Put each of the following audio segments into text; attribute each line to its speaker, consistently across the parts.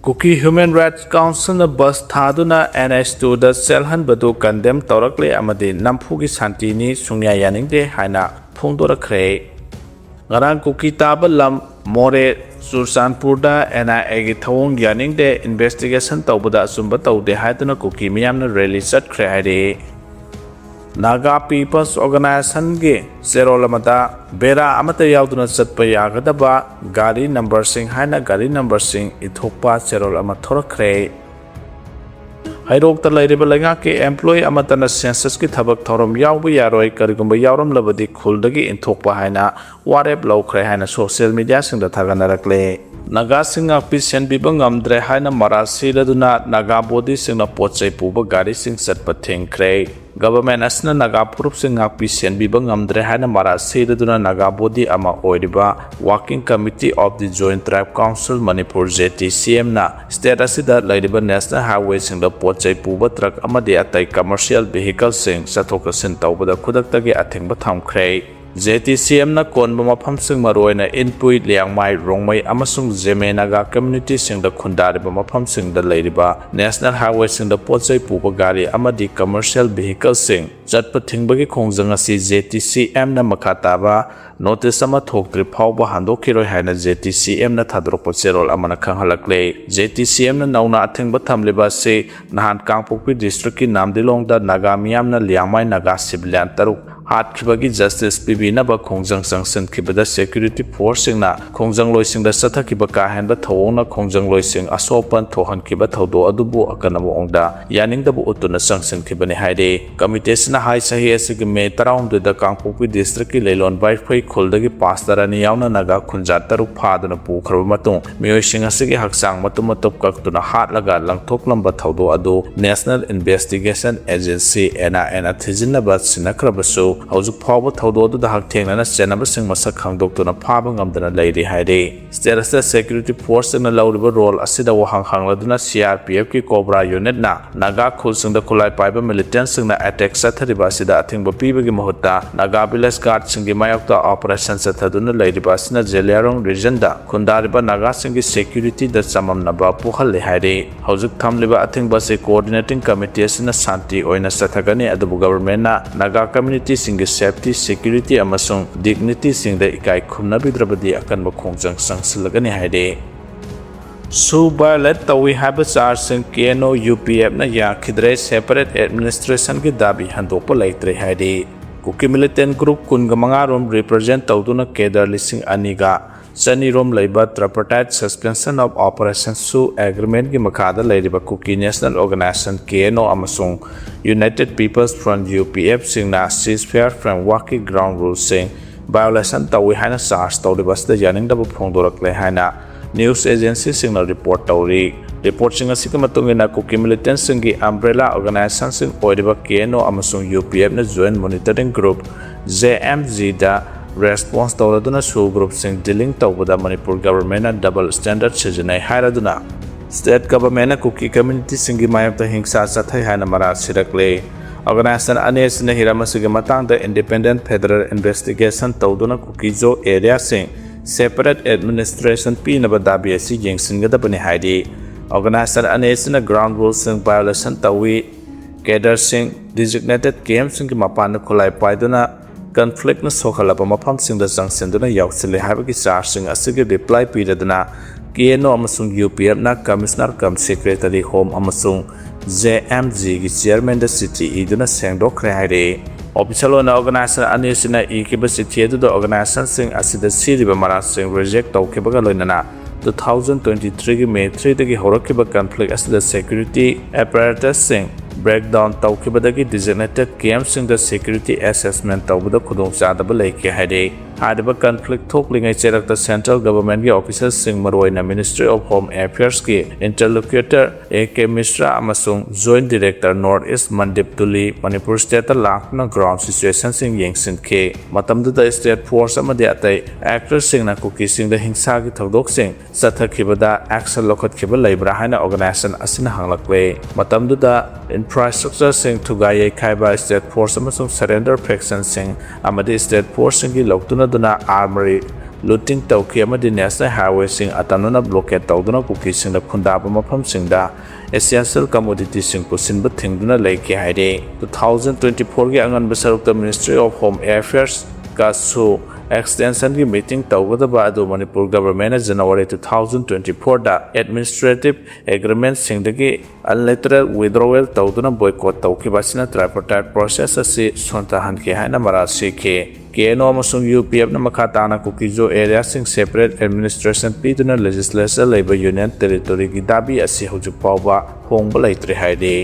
Speaker 1: Kuki Human Rights Council na bus thaduna NH2 da selhan badu condemn torakle amadi nampugi santini sungya yaningde haina phongdorakre ngarang Kuki tabalam more Sursanpur da NIA gi thawong yaningde investigation tawbada sumba tawde haituna Kuki miyamna rally chatkre haire Naga People's Organization ge Serolamata Bera Amata Yauduna Satpa Yagadaba Gari number sing Haina Gari number sing Ithopa Serolama Thorakre Hairok the Ladibalanga ke employee Amatana census ki Tabak Thorum Yawi Yaroi Karigumba Yarum Labadi Kuldagi in Thokpa Haina Wareb Lokre Haina social media sing the Taganarakle Naga Singa Pisen Bibangam Dre Haina Marasi Raduna Naga Bodi Singa Poche Puba Gari Sing Satpa thingkhre Government asna Naga Purup Singa Pisen Bibangam Dre Haina Marasi Raduna Naga Bodi Ama Oiriba Working Committee of the Joint Tribe Council Manipur JTCM na State Asida Ladiba National Highway Sing the Poche Puba Truck Amadi Atai Commercial Vehicle Sing Satokasin Taubada Kudaktagi Atingba thingkhre JTCM na konba mafam sing maroina inpui liangmai rongmai amasung jeme Naga community sing da khundariba mafam sing da leiriba National Highway sing da pochai puba gari amadi commercial vehicle sing chatpa thingbagi khongjang asi JTCM na makhataba notice ama thokdri phawba handokhiroi haina JTCM na thadrokpa cherol amana khanghalakle JTCM na nauna athengba thamliba se nahan Kangpokpi district ki Namdilong da Naga miyam na liangmai Naga civilian taruk Hatkibagi Justice Pibina ba Kongjang Sanction Kibada Security Force na Kongjang Loising da Sata Kiba Kahan da Thawong na Kongjang Loising Asopan Thohan Kiba Thawdo Adubu Akanamo Ongda Yaning da Bu Utuna Sanction Kibani Haide Committee na Hai Sahi Asig Me Taround da Kangpokpi District ki Leilon Bai Phai Khuldagi Pastarani Yauna Naga Khunjat Taruk Phaduna Pukhrabu Matung Miyosing Asigi Haksang Matum Matop Kaktuna Hatlaga Langthok Lamba Thawdo Adu National Investigation Agency NIA thijinlaba sinakrabasu Haujuk Pawba Thawdo da Haktengna Senaba Sing Masak Hangdoktuna Phaba Ngamdana Leiri Haide State Security Force na Lauriba role Asida Wahang Hangladuna CRPF ki Cobra Unit na Naga Khulsing da Kulai Paiba militant sing na attack sathariba Sida Athingba Pibagi Mahutta Naga Village Guard Singi Mayokta Operation Sathaduna Leiriba Sina Jeliarong region da Khundariba Naga Singi security da Samam Naba Pukhal Haide Haujuk Thamliba Athingba se coordinating committee sina Santi Oina Sathagani Adabu government na Naga community singi safety security amasung dignity sing da ikai khumna bidrabadi akan bakhongjang sangsilagani haide Su violate tawi haba charge sing KNO UPF na ya khidre separate administration ki dabi handokpa laitre haide Kuki militant group kunga mangarom represent tawduna kedar lising aniga Sanirom Labor Tripartite Suspension of Operation Su Agreement ki makhada leiriba Kuki National Organization KNO amasung United People's Front UPF sing na ceasefire framework ki ground rules sing violation tawi haina charge tawriba sida yaning da phongdorakle haina news agency sing na report tawri report sing asika matungina Kuki militant sing ki umbrella organization sing oiriba KNO amasung UPF na joint monitoring group JMG da response tawraduna su group sing dealing tawbada Manipur government na double standard sijanai hairaduna state government na Kuki community singi mayamta hingsa sathai haina mara sirakle organization anes na hirama sige matang da independent federal investigation tawduna Kuki jo area sing separate administration pinaba dabi asi yengsinga da bani haidi organization anes na ground rules sing violation tawi cadre sing designated camps sing mapan khulai paiduna conflict na sokhalaba mafam sing da sangsenduna yauksile habagi charge sing asigi reply piraduna KNO amasung UPF na commissioner cum secretary home amasung JMG gi chairman da city iduna sengdokre haire official na organization anisina ikiba city edu da organization sing asida siriba mara sing reject tawkebaga loinana 2023 gi May 3 dagi horakiba conflict asida security apparatus sing breakdown tawkibadagi designated camp sing the security assessment tawbada khudong chadaba leike haide hadiba conflict thoklingai cherak the central government gi officers sing maroina Ministry of Home Affairs ki interlocutor AK Mishra amasung joint director North East Mandip Tuli Manipur state lakna ground situation sing yengsin ke matamda the state force amadi atai actors sing na Kuki sing the hingsa gi thodok sing sathakibada action lokhat khibal leibra haina organization asina hanglakle matamda da infrastructure sing Tugai Kaiba State Force amasung surrender faction sing amadi State Force sing gi loktuna duna armory looting tauki amadi national highway sing atanuna blockade tawduna Kuki sing da khundaba mafam sing da essential commodity sing pusinba thingduna leike haide 2024 gi angan basaruk the Ministry of Home Affairs ka su extension ki meeting tawgadaba adu Manipur government January 2024 da administrative agreement singdagi unilateral withdrawal tawduna boycott tawki basina tripartite process asi sontahan ke haina marasi ke KNO amasung UPF na makatana Kuki jo area sing separate administration piduna legislature labor union territory ki dabi asi hujuk pawba hongba laitre haide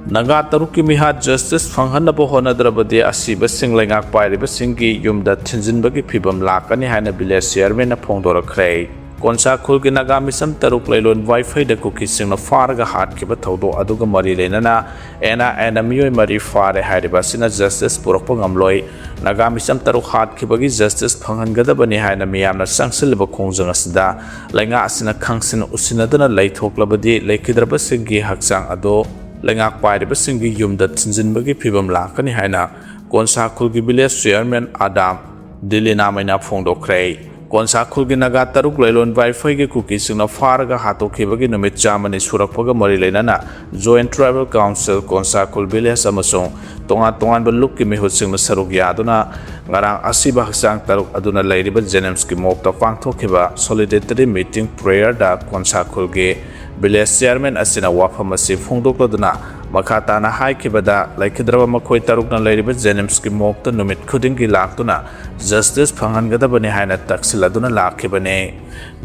Speaker 1: Naga taruki mihat justice fanghanaba honadrabadi asiba sing lengak pairiba singgi yumda thinjinbagi phibam lakani haina village chairman na phongdorakhre konsa khulgi naga misam taruk leilon wifi da Kuki sing na farga hat kiba thodo aduga mari lenana ena miyoi mari fare hairiba sina justice purakpa ngamloi naga misam taruk hat kibagi justice phanghangadabani haina miyamna sangsilba khongjang asida lenga asina khangsin usinadana leithoklabadi leikidraba singgi haksang ado lengak pairiba singgi yumda thinjinbagi phibam lakani haina konsa khulgi village chairman Adam Dilina maina phongdokhre konsa khulgi naga taruk leilon wifi ge Kuki singna farga hatokhibagi numit chamani surakpaga mari leinana joint tribal council konsa khul village amasung tongan baluk ki mihut singna saruk yaduna ngarang asiba haksang taruk aduna leiriba jenems ki mokta pangthokhiba solidarity meeting prayer da konsa khulgi village chairman asina wafam asi phongdokladuna makhatana haikibada laikhidraba makhoi tarukna leiriba jenems ki mokta numit khudingi laktuna justice phanghangadabani haina taksiladuna lakhibane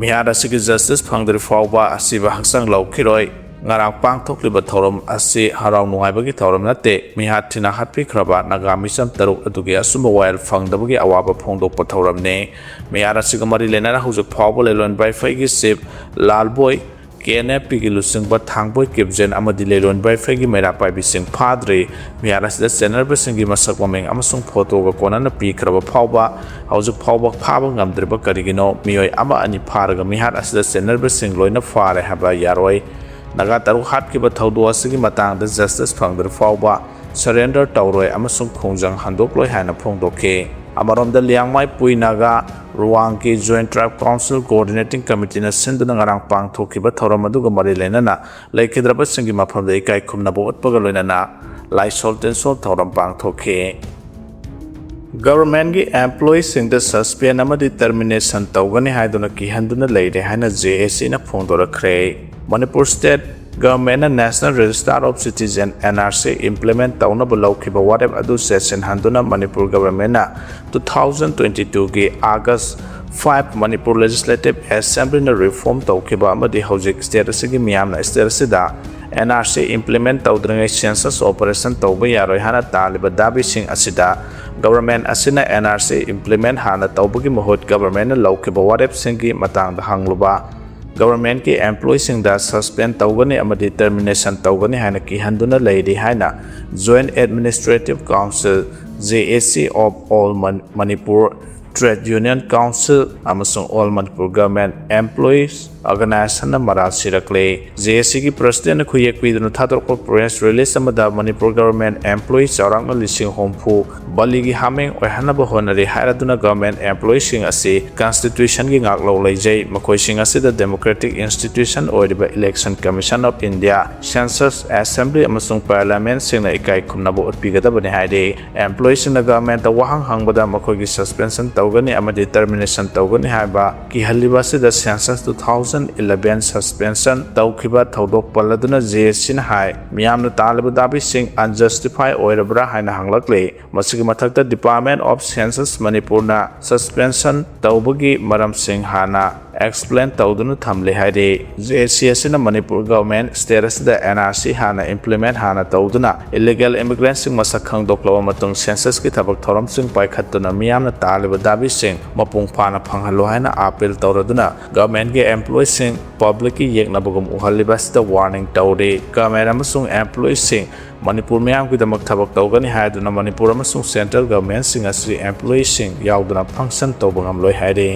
Speaker 1: mihar asigi justice phangdri fawba asiba haksang laukhiroi ngarang pangthokliba thorom asi harau nuaibagi thorom nate mihat thina hatpikhraba naga misam taruk adugi asumba wail phangdabagi awaba phongdokpa thoramne mihar asiga mari lenara hujuk phawba lelon bai faigi sip lalboy KNP ki lusing ba thangboy kipjen amadi leilon bai fegi mera pai bising phadre mihara sida channel ba singi masak mameng amasung photo ga konana pi khraba phawba haujuk phawba phaba ngamdreba karigino miyoi ama ani pharaga mihara sida channel ba sing loina fare haba yaroi naga taru hat ki ba thawdo asigi matang da justice phangdr phawba surrender tawroi amasung khongjang handokloi hana phongdoke amarom da liangmai pui naga ruang ki joint tribe council coordinating committee na sinduna ngarang pangthokiba thoram aduga mari lenana laikhidraba singi mafam dei kai khumna bo utpaga loinana laisol tensol thoram pangthokhe government ki employees sing the suspend amadi termination tawgani haiduna ki handuna leire haina JSC na phongdorakhre Manipur state government and national register of citizen NRC implement taunaba laukiba whatever adu session handuna Manipur government na 2022 ki August 5 Manipur legislative assembly na reform taukiba amadi hojik state asigi miyamna state asida NRC implement tawdringai census operation tawba yaroi hana taliba dabi sing asida government asina NRC implement hana tawbagi mahut government na laukiba whatever singi matang da hangluba government ki employees sing da suspend tawgani amadi termination tawgani haina ki handuna leidi haina joint administrative council JSC of all Manipur trade union council amasung all Manipur government employees organization na maral sirakle JSC ki president na khuyek pidunu thatorko press release amada Manipur government employees charang na lising hompu baligi hameng ohana bo honari hairaduna government employees sing asi constitution gi ngaklo leijai makoi sing asi the democratic institution or the election commission of India census assembly amasung parliament sing na ikai khumna bo utpigada bani haide employees na government ta wahang hangbada makoi gi suspension tawgani amadi termination tawgani haiba ki haliba si the census 2011 suspension tawkiba thodok paladuna JSC na hai miyamna talibu dabi sing unjustified oirabra haina hanglakle masigi mathakta department of census Manipur na suspension tawbagi maram sing hana explain tawdunu thamle haide JSC asina Manipur government status da NRC hana implement hana tawduna illegal immigrants sing masak khangdoklawa matung census ki thabak thoram sing paikhatuna miyamna talibu dabi sing mapung phana phanghalo haina appeal tawraduna government ge employees sing public ki yeknabugum uhalibas da warning tawde government amasung employees sing Manipur miyam ki damak thabak tawgani haiduna Manipur amasung central government sing asri employees sing yauduna function tawbangam loi haide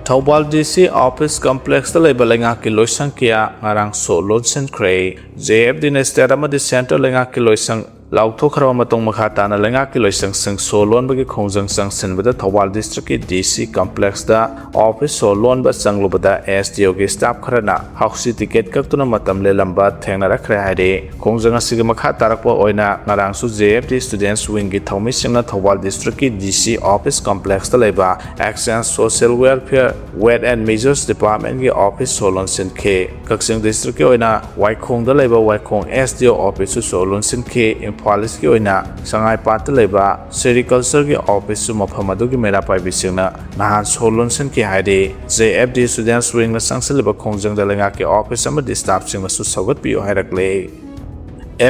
Speaker 1: Thawbal DC office complex da leiba lenga ki loisang kia ngarang so lonsen kre JFD na state amadi central lenga ki loisang ꯂꯥꯎꯊꯣꯛꯈ꯭ꯔꯕ ꯃꯇꯨꯡ ꯃꯈꯥ ꯇꯥꯅ ꯂꯩꯉꯥꯛꯀꯤ ꯂꯣꯏꯁꯪꯁꯤꯡ ꯁꯣ ꯂꯣꯟꯕꯒꯤ ꯈꯣꯡꯖꯪ ꯆꯪꯁꯤꯟꯕꯗ ꯊꯧꯕꯥꯜ ꯗꯤꯁꯇ꯭ꯔꯤꯛꯀꯤ DC ꯀꯝꯄ꯭ꯂꯦꯛꯁꯇ office ꯁꯣ ꯂꯣꯟꯕ ꯆꯪꯂꯨꯕꯗ SDOꯒꯤ staff ꯈꯔꯅ ꯍꯥꯎꯁꯤ ticket ꯀꯛꯇꯨꯅ ꯃꯇꯝ ꯂꯦꯜꯂꯝꯕ ꯊꯦꯡꯅꯔꯛꯈ꯭ꯔꯦ ꯍꯥꯏꯔꯤ ꯈꯣꯡꯖꯪ ꯑꯁꯤꯒꯤ ꯃꯈꯥ ꯇꯥꯔꯛꯄ ꯑꯣꯏꯅ ꯉꯔꯥꯡꯁꯨ JFD ꯁ꯭ꯇꯨꯗꯦꯟꯠꯁ ꯋꯤꯡꯒꯤ ꯊꯧꯃꯤꯁꯤꯡꯅ ꯊꯧꯕꯥꯜ ꯗꯤꯁꯇ꯭ꯔꯤꯛꯀꯤ DC ꯑꯣꯐꯤꯁ ꯀꯝꯄ꯭ꯂꯦꯛꯁꯇ ꯂꯩꯕ exchange social welfare weights and measures ꯗꯤꯄꯥꯔꯠꯃꯦꯟꯠꯒꯤ ꯑꯣꯐꯤꯁ ꯁꯣ ꯂꯣꯟꯁꯤꯟꯈꯤ ꯀꯛꯆꯤꯡ ꯗꯤꯁꯇ꯭ꯔꯤꯛꯀꯤ ꯑꯣꯏꯅ ꯋꯥꯏꯈꯣꯡꯗ ꯂꯩꯕ ꯋꯥꯏꯈꯣꯡ SDO ꯑꯣꯐꯤꯁꯁꯨ ꯁꯣ ꯂꯣꯟꯁꯤꯟꯈꯤ ꯏꯝꯐꯥꯜ ꯏꯁꯀꯤ ꯑꯣꯏꯅ ꯁꯉꯥꯏꯄꯥꯠꯇ ꯂꯩꯕ ꯁꯦꯔꯤꯀꯜꯆꯔꯒꯤ ꯑꯣꯐꯤꯁꯁꯨ ꯃꯐꯝ ꯑꯗꯨꯒꯤ ꯃꯩꯔꯥ ꯄꯥꯏꯕꯤꯁꯤꯡꯅ ꯅꯍꯥꯟ ꯁꯣ ꯂꯣꯟꯁꯤꯟꯈꯤ ꯍꯥꯏꯔꯤ JFD ꯁ꯭ꯇꯨꯗꯦꯟꯠꯁ ꯋꯤꯡꯅ ꯆꯪꯁꯤꯜꯂꯤꯕ ꯈꯣꯡꯖꯪꯗ ꯂꯩꯉꯥꯛꯀꯤ ꯑꯣꯐꯤꯁ ꯑꯃꯗꯤ ꯁ꯭ꯇꯥꯐꯁꯤꯡꯅꯁꯨ ꯁꯧꯒꯠꯄꯤꯌꯨ ꯍꯥꯏꯔꯛꯂꯦ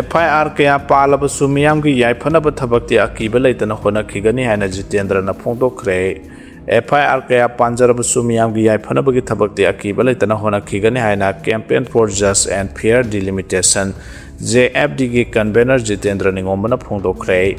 Speaker 1: FIR kaya ꯄꯥꯜꯂꯕꯁꯨ ꯃꯤꯌꯥꯝꯒꯤ ꯌꯥꯏꯐꯅꯕ ꯊꯕꯛꯇꯤ ꯑꯀꯤꯕ ꯂꯩꯇꯅ ꯍꯣꯠꯅꯈꯤꯒꯅꯤ ꯍꯥꯏꯅ ꯖꯤꯇꯦꯟꯗ꯭ꯔꯅ ꯐꯣꯡꯗꯣꯛꯈ꯭ꯔꯦ FIR kaya ꯄꯥꯟꯖꯔꯕꯁꯨ ꯃꯤꯌꯥꯝꯒꯤ ꯌꯥꯏꯐꯅꯕꯒꯤ ꯊꯕꯛꯇꯤ ꯑꯀꯤꯕ ꯂꯩꯇꯅ ꯍꯣꯠꯅꯈꯤꯒꯅꯤ ꯍꯥꯏꯅ campaign for just and fair delimitation JFDꯒꯤ ꯀꯟꯚꯦꯅꯔ ꯖꯤꯇꯦꯟꯗ꯭ꯔ ꯅꯤꯡꯉꯣꯝꯕꯅ ꯐꯣꯡꯗꯣꯛꯈ꯭ꯔꯦ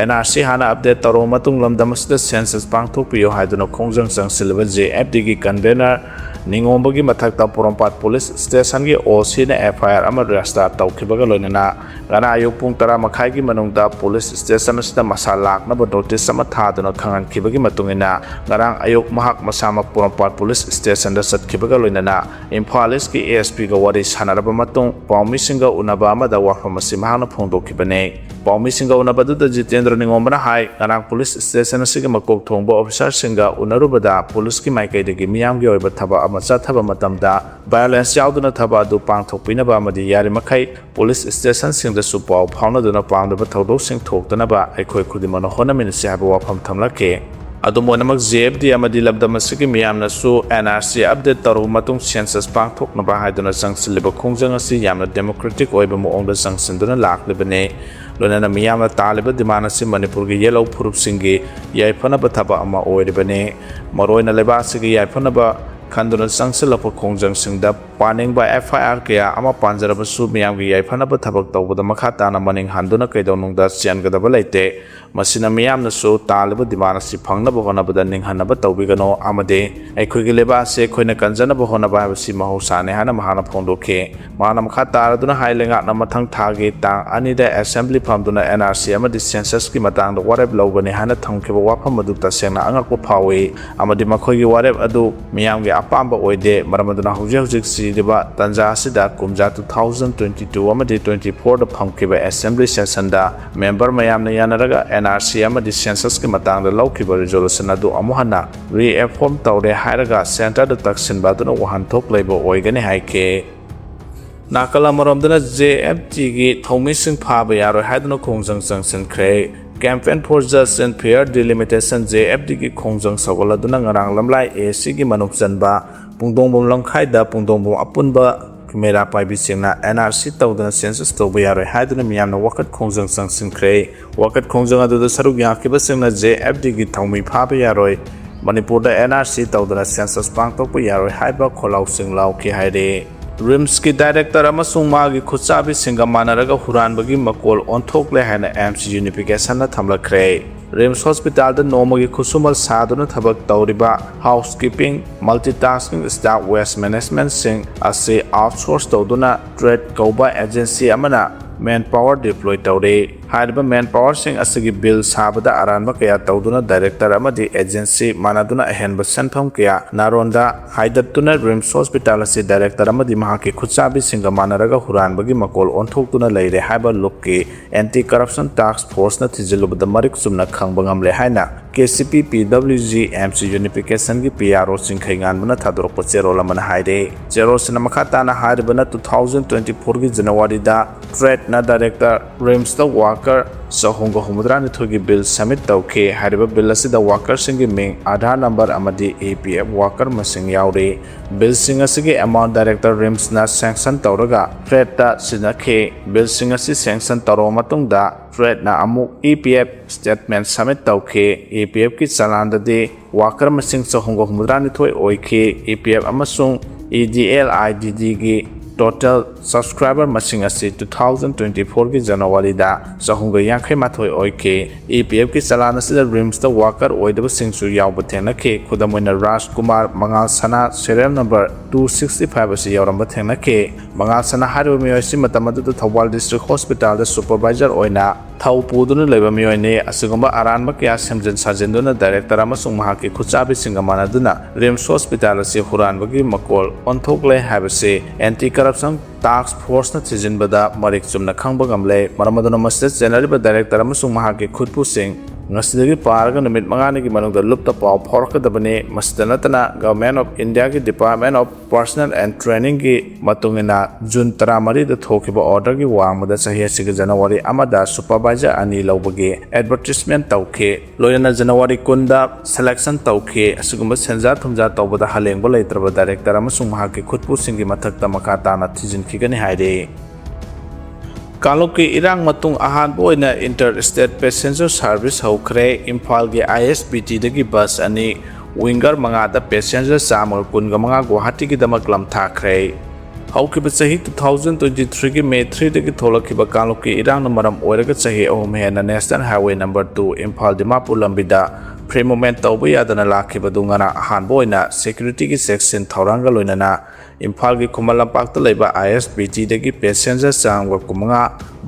Speaker 1: NRC ꯍꯥꯟꯅ ꯑꯞꯗꯦꯠ ꯇꯧꯔꯕ ꯃꯇꯨꯡ ꯂꯝꯗꯝ ꯑꯁꯤꯗ ꯁꯦꯟꯁꯁ ꯄꯥꯡꯊꯣꯛꯄꯤꯌꯨ ꯍꯥꯏꯗꯨꯅ ꯈꯣꯡꯖꯪ ꯆꯪꯁꯤꯜꯂꯤꯕ JFDꯒꯤ ꯀꯟꯚꯦꯅꯔ ꯅꯤꯡꯉꯣꯝꯕꯒꯤ ꯃꯊꯛꯇ ꯄꯣꯔꯣꯝꯄꯥꯠ ꯄꯨꯂꯤꯁ ꯁ꯭ꯇꯦꯁꯟꯒꯤ OCꯅ FIR ꯑꯃ ꯔꯦꯖꯤꯁꯇꯔ ꯇꯧꯈꯤꯕꯒ ꯂꯣꯏꯅꯅ ꯉꯔꯥꯡ ꯑꯌꯨꯛ ꯄꯨꯡ 10:30ꯒꯤ ꯃꯅꯨꯡꯗ ꯄꯨꯂꯤꯁ ꯁ꯭ꯇꯦꯁꯟ ꯑꯁꯤꯗ ꯃꯁꯥ ꯂꯥꯛꯅꯕ ꯅꯣꯇꯤꯁ ꯑꯃ ꯊꯥꯗꯨꯅ ꯈꯪꯍꯟꯈꯤꯕꯒꯤ ꯃꯇꯨꯡꯏꯟꯅ ꯉꯔꯥꯡ ꯑꯌꯨꯛ ꯃꯍꯥꯛ ꯃꯁꯥꯃꯛ ꯄꯣꯔꯣꯝꯄꯥꯠ ꯄꯨꯂꯤꯁ ꯁ꯭ꯇꯦꯁꯟꯗ ꯆꯠꯈꯤꯕꯒ ꯂꯣꯏꯅꯅ ꯏꯝꯐꯥꯜ ꯏꯁꯀꯤ ASPꯒ ꯋꯥꯔꯤ ꯁꯥꯟꯅꯔꯕ ꯃꯇꯨꯡ ꯄꯥꯎꯃꯤꯁꯤꯡꯒ ꯎꯅꯕ ꯑꯃꯗ ꯋꯥꯐꯝ ꯑꯁꯤ ꯃꯍꯥꯛꯅ ꯐꯣꯡꯗꯣꯛꯈꯤꯕꯅꯤ ꯄꯥꯎꯃꯤꯁꯤꯡꯒ ꯎꯅꯕꯗꯨꯗ ꯖꯤꯇꯦꯟꯗ꯭ꯔ ꯅꯤꯡꯉꯣꯝꯕꯅ ꯍꯥꯏ ꯉꯔꯥꯡ ꯄꯨꯂꯤꯁ ꯁ꯭ꯇꯦꯁꯟ ꯑꯁꯤꯒꯤ ꯃꯀꯣꯛ ꯊꯣꯡꯕ ꯑꯣꯐꯤꯁꯥꯔꯁꯤꯡꯒ ꯎꯅꯔꯨꯕꯗ ꯄꯨꯂꯤꯁꯀꯤ ꯃꯥꯏꯀꯩꯗꯒꯤ ꯃꯤꯌꯥꯝꯒꯤ ꯑꯣꯏꯕ ꯊꯕꯛ ꯑꯃ ꯆꯠꯊꯕ ꯃꯇꯝꯗ ꯚꯥꯏꯑꯣꯂꯦꯟꯁ ꯌꯥꯎꯗꯅ ꯊꯕꯛ ꯑꯗꯨ ꯄꯥꯡꯊꯣꯛꯄꯤꯅꯕ ꯑꯃꯗꯤ ꯌꯥꯔꯤꯃꯈꯩ ꯄꯨꯂꯤꯁ ꯁ꯭ꯇꯦꯁꯟꯁꯤꯡꯗꯁꯨ ꯄꯥꯎ ꯐꯥꯎꯅꯗꯨꯅ ꯄꯥꯝꯗꯕ ꯊꯧꯗꯣꯛꯁꯤꯡ ꯊꯣꯛꯇꯅꯕ ꯑꯩꯈꯣꯏ ꯈꯨꯗꯤꯡꯃꯛꯅ ꯍꯣꯠꯅꯃꯤꯟꯅꯁꯤ ꯍꯥꯏꯕ ꯋꯥꯐꯝ ꯊꯝꯂꯛꯈꯤ ꯑꯗꯨꯝ ꯑꯣꯏꯅꯃꯛ JFD ꯑꯃꯗꯤ ꯂꯝꯗꯝ ꯑꯁꯤꯒꯤ ꯃꯤꯌꯥꯝꯅꯁꯨ NRC ꯑꯞꯗꯦꯠ ꯇꯧꯔꯕ ꯃꯇꯨꯡ ꯁꯦꯟꯁꯁ ꯄꯥꯡꯊꯣꯛꯅꯕ ꯍꯥꯏꯗꯨꯅ ꯆꯪꯁꯤꯜꯂꯤꯕ ꯈꯣꯡꯖꯪ ꯑꯁꯤ ꯌꯥꯝꯅ ꯗꯦꯃꯣꯀ꯭ꯔꯦꯇꯤꯛ ꯑꯣꯏꯕ ꯃꯑꯣꯡꯗ ꯆꯪꯁꯤꯟꯗꯨꯅ ꯂꯥꯛꯂꯤꯕꯅꯤ ꯂꯣꯏꯅꯅ ꯃꯤꯌꯥꯝꯅ ꯇꯥꯜꯂꯤꯕ ꯗꯤꯃꯥꯟ ꯑꯁꯤ ꯃꯅꯤꯄꯨꯔꯒꯤ ꯌꯦꯜꯍꯧ ꯐꯨꯔꯨꯞꯁꯤꯡꯒꯤ ꯌꯥꯏꯐꯅꯕ ꯊꯕꯛ ꯑꯃ ꯑꯣꯏꯔꯤꯕꯅꯤ ꯃꯔꯨꯑꯣꯏꯅ ꯂꯩꯕꯥꯛ ꯑꯁꯤꯒꯤ ꯌꯥꯏꯐꯅꯕ ꯈꯟꯗꯨꯅ ꯆꯪꯁꯤꯜꯂꯛꯄ ꯈꯣꯡꯖꯪꯁꯤꯡꯗ ꯄꯥꯅꯤꯡꯕ FIR kaya ꯑꯃ ꯄꯥꯟꯖꯔꯕꯁꯨ ꯃꯤꯌꯥꯝꯒꯤ ꯌꯥꯏꯐꯅꯕ ꯊꯕꯛ ꯇꯧꯕꯗ ꯃꯈꯥ ꯇꯥꯅ ꯃꯅꯤꯡ ꯍꯟꯗꯨꯅ ꯀꯩꯗꯧꯅꯨꯡꯗ ꯆꯦꯟꯒꯗꯕ ꯂꯩꯇꯦ ꯃꯁꯤꯅ ꯃꯤꯌꯥꯝꯅꯁꯨ ꯇꯥꯜꯂꯤꯕ ꯗꯤꯃꯥꯟ ꯑꯁꯤ ꯐꯪꯅꯕ ꯍꯣꯠꯅꯕꯗ ꯅꯤꯡꯍꯟꯅꯕ ꯇꯧꯕꯤꯒꯅꯨ ꯑꯃꯗꯤ ꯑꯩꯈꯣꯏꯒꯤ ꯂꯩꯕꯥꯛ ꯑꯁꯤ ꯑꯩꯈꯣꯏꯅ ꯀꯟꯖꯅꯕ ꯍꯣꯠꯅꯕ ꯍꯥꯏꯕꯁꯤ ꯃꯍꯧꯁꯥꯅꯤ ꯍꯥꯏꯅ ꯃꯍꯥꯛꯅ ꯐꯣꯡꯗꯣꯛꯈꯤ ꯃꯍꯥꯛꯅ ꯃꯈꯥ ꯇꯥꯔꯗꯨꯅ ꯍꯥꯏ ꯂꯩꯉꯥꯛꯅ ꯃꯊꯪ ꯊꯥꯒꯤ ꯇꯥꯡ 2ꯗ ꯑꯦꯁꯦꯝꯕ꯭ꯂꯤ ꯐꯝꯗꯨꯅ NRC ꯑꯃꯗꯤ ꯁꯦꯟꯁꯁꯀꯤ ꯃꯇꯥꯡꯗ ꯋꯥꯔꯦꯞ ꯂꯧꯒꯅꯤ ꯍꯥꯏꯅ ꯊꯝꯈꯤꯕ ꯋꯥꯐꯝ ꯑꯗꯨ ꯇꯁꯦꯡꯅ ꯑꯉꯛꯄ ꯐꯥꯎꯏ ꯑꯃꯗꯤ ꯃꯈꯣꯏꯒꯤ ꯋꯥꯔꯦꯞ ꯑꯗꯨ ꯃꯤꯌꯥꯝꯒꯤ ꯑꯄꯥꯝꯕ ꯑꯣꯏꯗꯦ ꯃꯔꯝ ꯑꯗꯨꯅ ꯍꯧꯖꯤꯛ ꯁꯤꯔꯤꯕ ꯇꯟꯖꯥ ꯑꯁꯤꯗ ꯀꯨꯝꯖꯥ 2022 ꯑꯃꯗꯤ 24ꯗ ꯐꯝꯈꯤꯕ ꯑꯦꯁꯦꯝꯕ꯭ꯂꯤ ꯁꯦꯁꯟꯗ ꯃꯦꯝꯕꯔ ꯃꯌꯥꯝꯅ ꯌꯥꯅꯔꯒ NRC ꯑꯃꯗꯤ ꯁꯦꯟꯁꯁꯀꯤ ꯃꯇꯥꯡꯗ ꯂꯧꯈꯤꯕ ꯔꯤꯖꯣꯂꯨꯁꯟ ꯑꯗꯨ ꯑꯃꯨꯛ ꯍꯟꯅ ꯔꯤꯑꯦꯐꯣꯔꯝ ꯇꯧꯔꯦ ꯍꯥꯏꯔꯒ ꯁꯦꯟꯇꯔꯗ ꯇꯛꯁꯤꯟꯕ ꯑꯗꯨꯅ ꯋꯥꯍꯟꯊꯣꯛ ꯂꯩꯕ ꯑꯣꯏꯒꯅꯤ ꯍꯥꯏꯈꯤ ꯅꯥꯀꯜ ꯑꯃꯔꯣꯝꯗꯅ JFDꯒꯤ ꯊꯧꯃꯤꯁꯤꯡ ꯐꯥꯕ ꯌꯥꯔꯣꯏ ꯍꯥꯏꯗꯨꯅ ꯈꯣꯡꯖꯪ ꯆꯪꯁꯤꯟꯈ꯭ꯔꯦ campaign for just and fair delimitation JFDꯒꯤ ꯈꯣꯡꯖꯪ ꯁꯧꯒꯠꯂꯗꯨꯅ ꯉꯔꯥꯡ ꯂꯝꯂꯥꯏ ACꯒꯤ ꯃꯅꯨꯡ ꯆꯟꯕ ꯄꯨꯡꯗꯣꯡꯕꯝ ꯂꯝꯈꯥꯏꯗ ꯄꯨꯡꯗꯣꯡꯕꯝ ꯑꯄꯨꯟꯕ ꯃꯩꯔꯥ ꯄꯥꯏꯕꯤꯁꯤꯡꯅ NRC ꯇꯧꯗꯅ ꯁꯦꯟꯁꯁ ꯇꯧꯕ ꯌꯥꯔꯣꯏ ꯍꯥꯏꯗꯨꯅ ꯃꯤꯌꯥꯝꯅ ꯋꯥꯀꯠ ꯈꯣꯡꯖꯪ ꯆꯪꯁꯤꯟꯈ꯭ꯔꯦ ꯋꯥꯀꯠ ꯈꯣꯡꯖꯪ ꯑꯗꯨꯗ ꯁꯔꯨꯛ ꯌꯥꯈꯤꯕꯁꯤꯡꯅ JFDꯒꯤ ꯊꯧꯃꯤ ꯐꯥꯕ ꯌꯥꯔꯣꯏ ꯃꯅꯤꯄꯨꯔꯗ NRC ꯇꯧꯗꯅ ꯁꯦꯟꯁꯁ ꯄꯥꯡꯊꯣꯛꯄ ꯌꯥꯔꯣꯏ ꯍꯥꯏꯕ ꯈꯣꯜꯂꯥꯎꯁꯤꯡ ꯂꯥꯎꯈꯤ ꯍꯥꯏꯔꯤ ꯔꯤꯝꯁꯀꯤ ꯗꯥꯏꯔꯦꯛꯇꯔ ꯑꯃꯁꯨꯡ ꯃꯥꯒꯤ ꯈꯨꯠꯆꯥꯕꯤꯁꯤꯡꯒ ꯃꯥꯟꯅꯔꯒ ꯍꯨꯔꯥꯟꯕꯒꯤ ꯃꯀꯣꯜ ꯑꯣꯟꯊꯣꯛꯂꯦ ꯍꯥꯏꯅ AIMS ꯌꯨꯅꯤꯐꯤꯀꯦꯁꯟꯅ ꯊꯝꯂꯛꯈ꯭ꯔꯦ ꯔꯤꯝꯁ ꯍꯣꯁꯄꯤꯇꯥꯜꯗ ꯅꯣꯡꯃꯒꯤ ꯈꯨꯠꯁꯨꯃꯟ ꯁꯥꯗꯨꯅ ꯊꯕꯛ ꯇꯧꯔꯤꯕ ꯍꯥꯎꯁꯀꯤꯄꯤꯡ ꯃꯜꯇꯤꯇꯥꯁꯀꯤꯡ ꯁ꯭ꯇꯥꯐ ꯋꯦꯁ ꯃꯦꯅꯦꯖꯃꯦꯟꯠꯁꯤꯡ ꯑꯁꯤ ꯑꯥꯎꯠꯁꯣꯔꯁ ꯇꯧꯗꯨꯅ ꯇ꯭ꯔꯦꯗ ꯀꯧꯕ ꯑꯦꯖꯦꯟꯁꯤ ꯑꯃꯅ ꯃꯦꯟ ꯄꯥꯋꯔ ꯗꯤꯄ꯭ꯂꯣꯏ ꯇꯧꯔꯤ ꯍꯥꯏꯔꯤꯕ ꯃꯦꯟ ꯄꯥꯋꯔꯁꯤꯡ ꯑꯁꯤꯒꯤ ꯕꯤꯜ ꯁꯥꯕꯗ ꯑꯔꯥꯟꯕ ꯀꯌꯥ ꯇꯧꯗꯨꯅ ꯗꯥꯏꯔꯦꯛꯇꯔ ꯑꯃꯗꯤ ꯑꯦꯖꯦꯟꯁꯤ ꯃꯥꯟꯅꯗꯨꯅ ꯑꯍꯦꯟꯕ ꯁꯦꯟꯐꯝ kaya ꯅꯥꯔꯣꯟꯗ ꯍꯥꯏꯗꯠꯇꯨꯅ ꯔꯤꯝꯁ ꯍꯣꯁꯄꯤꯇꯥꯜ ꯑꯁꯤ ꯗꯥꯏꯔꯦꯛꯇꯔ ꯑꯃꯗꯤ ꯃꯍꯥꯛꯀꯤ ꯈꯨꯠꯆꯥꯕꯤꯁꯤꯡꯒ ꯃꯥꯟꯅꯔꯒ ꯍꯨꯔꯥꯟꯕꯒꯤ ꯃꯀꯣꯜ ꯑꯣꯟꯊꯣꯛꯇꯨꯅ ꯂꯩꯔꯦ ꯍꯥꯏꯕ ꯂꯨꯞꯀꯤ ꯑꯦꯟꯇꯤ ꯀꯔꯞꯁꯟ ꯇꯥꯛꯁ ꯐꯣꯔꯁꯅ ꯊꯤꯖꯤꯜꯂꯨꯕꯗ ꯃꯔꯤꯛ ꯆꯨꯝꯅ ꯈꯪꯕ ꯉꯝꯂꯦ ꯍꯥꯏꯅ KCP PWG AIMS ꯌꯨꯅꯤꯐꯤꯀꯦꯁꯟꯒꯤ PRO ꯆꯤꯡꯈꯩ ꯉꯥꯟꯕꯅ ꯊꯥꯗꯣꯔꯛꯄ ꯆꯦꯔꯣꯜ ꯑꯃꯅ ꯍꯥꯏꯔꯤ ꯆꯦꯔꯣꯜꯁꯤꯅ ꯃꯈꯥ ꯇꯥꯅ ꯍꯥꯏꯔꯤꯕꯅ 2024ꯒꯤ ꯖꯅꯋꯥꯔꯤꯗ ꯇ꯭ꯔꯦꯗꯅ ꯗꯥꯏꯔꯦꯛꯇꯔ ꯔꯤꯝꯁꯇ ꯋꯥꯀꯔ 362ꯒꯤ ꯕꯤꯜ ꯁꯕꯃꯤꯠ ꯇꯧꯈꯤ ꯍꯥꯏꯔꯤꯕ ꯕꯤꯜ ꯑꯁꯤꯗ ꯋꯥꯀꯔꯁꯤꯡꯒꯤ ꯃꯤꯡ ꯑꯥꯙꯥꯔ ꯅꯝꯕꯔ ꯑꯃꯗꯤ APF ꯋꯥꯀꯔ ꯃꯁꯤꯡ ꯌꯥꯎꯔꯤ ꯕꯤꯜꯁꯤꯡ ꯑꯁꯤꯒꯤ ꯑꯦꯃꯥꯎꯟꯠ ꯗꯥꯏꯔꯦꯛꯇꯔ ꯔꯤꯝꯁꯅ ꯁꯦꯡꯁꯟ ꯇꯧꯔꯒ ꯇ꯭ꯔꯦꯗꯇ ꯁꯤꯟꯅꯈꯤ ꯕꯤꯜꯁꯤꯡ ꯑꯁꯤ ꯁꯦꯡꯁꯟ ꯇꯧꯔꯕ ꯃꯇꯨꯡꯗ ꯇ꯭ꯔꯦꯗꯅ ꯑꯃꯨꯛ EPF ꯁ꯭ꯇꯦꯠꯃꯦꯟꯠ ꯁꯕꯃꯤꯠ ꯇꯧꯈꯤ EPFꯀꯤ ꯆꯂꯥꯟꯗꯗꯤ ꯋꯥꯀꯔ ꯃꯁꯤꯡ 362 ꯑꯣꯏꯈꯤ EPF ꯑꯃꯁꯨꯡ EDLIDDꯒꯤ total subscriber masing asi 2024 ki January da sahunga yankhe mathoi oike EPF ki chalana sida rims da worker oidaba singsu yawba thengna ke khudamoina Raj Kumar Mangal Sana serial number 265 asi yawramba thengna ke Mangal Sana haru miyoi si matamadu da Thawal district hospital da supervisor oina thau puduna leba miyoi ne asigumba aranba kya semjen sajenduna director amasung mahaki khuchabi singamanaduna rims hospital asi huranbagi makol onthokle habase anti corruption task force na thijinbada marik chumna khangba gamle maramaduna masjid general director amasung mahaki khutpu sing ngasidagi paraga numit mangani ki manungda lupta paw phorkadabane masdanatana government of India ki department of personnel and training ki matungina June 13 da thokiba order ki wangmada sahi asiga January amada supervisor ani lawbage advertisement tawkhe loyana January kunda selection tawkhe asugumba senja thumja tawbada halengba leitraba director amasung mahaki khutpu singi mathakta makata na thijinkhigani haire Kaloki irang matung ahan boina interstate passenger service houre Imphal gi ISBT dagi bus ani winger mangada passenger samal kunga manga Guwahati gi damak lam thakre haukiba sahi 2023 gi May 3 dagi tholakiba kaloki irang na maram oiraga sahi ahum hena national highway number 2 Imphal Dimapur lambida pre moment tawba yadana lakhiba dungana ahan boina security gi section thoranga loinana Imphal gi Khumalampak ta leiba ISBT dagi passenger sangwa kumanga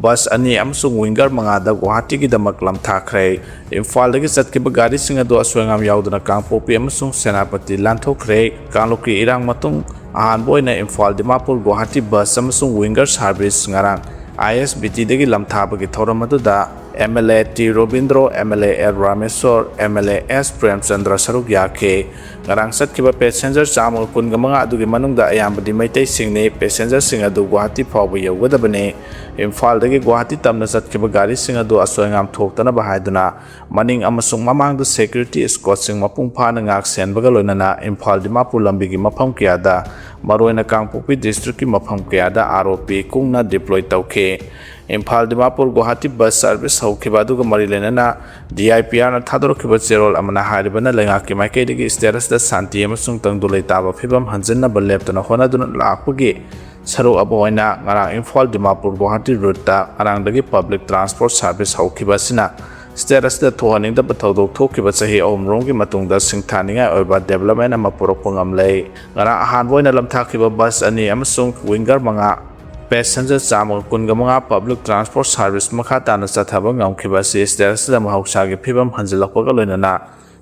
Speaker 1: bus ani amsung winger manga da Guwahati gi damak lam thakre Imphal dagi chatkiba gari singa do aswangam yauduna Kangpopi amsung Senapati lanthokre kangloki irang matung ahan boina Imphal Dimapur Guwahati bus amsung winger service ngarang ISBT dagi lam thabagi thoramadu da MLA T Robindro MLA R Rameswar MLA S Premchandra saruk yake ngarang satkiba passenger chamul kunga manga adugi manungda ayambadi maitai singni passenger sing adu Guwahati phawba yaugadabane Imphal dagi Guwahati tamna satkiba gari sing adu aswangam thoktana bahaiduna maning amasung mamangda security escort sing mapung phana ngak senbaga loinana Imphal Dimapur lambigi mafam kiyada maroina Kangpopi district ki mafam kiyada ROP kungna deploy tawkhe Imphal Dimapur Guwahati bus service haukiba aduga mari lenana DIPR na thadorkiba cherol amana haribana lengaki maikaidagi status da santi amasung tangdulai taba phibam hanjinna baleptana honaduna lakpagi saru aboina ngarang Imphal Dimapur Guwahati route ta ngarangdagi public transport service haukiba sina status da thohaning da bathodok thokiba sahi omronggi matungda singthaninga oiba development ama puropang amlei ngarang ahan boina lamthakiba bus ani amasung winger manga passenger chamul kunga manga public transport service makha tana chathaba ngamkhiba si status da mahausa gi phibam hanjilakpaga loinana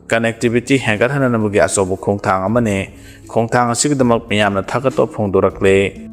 Speaker 1: connectivity hengar hananamugi asobu khongthang amane khongthang asigidamak miyamna thakato phongdorakle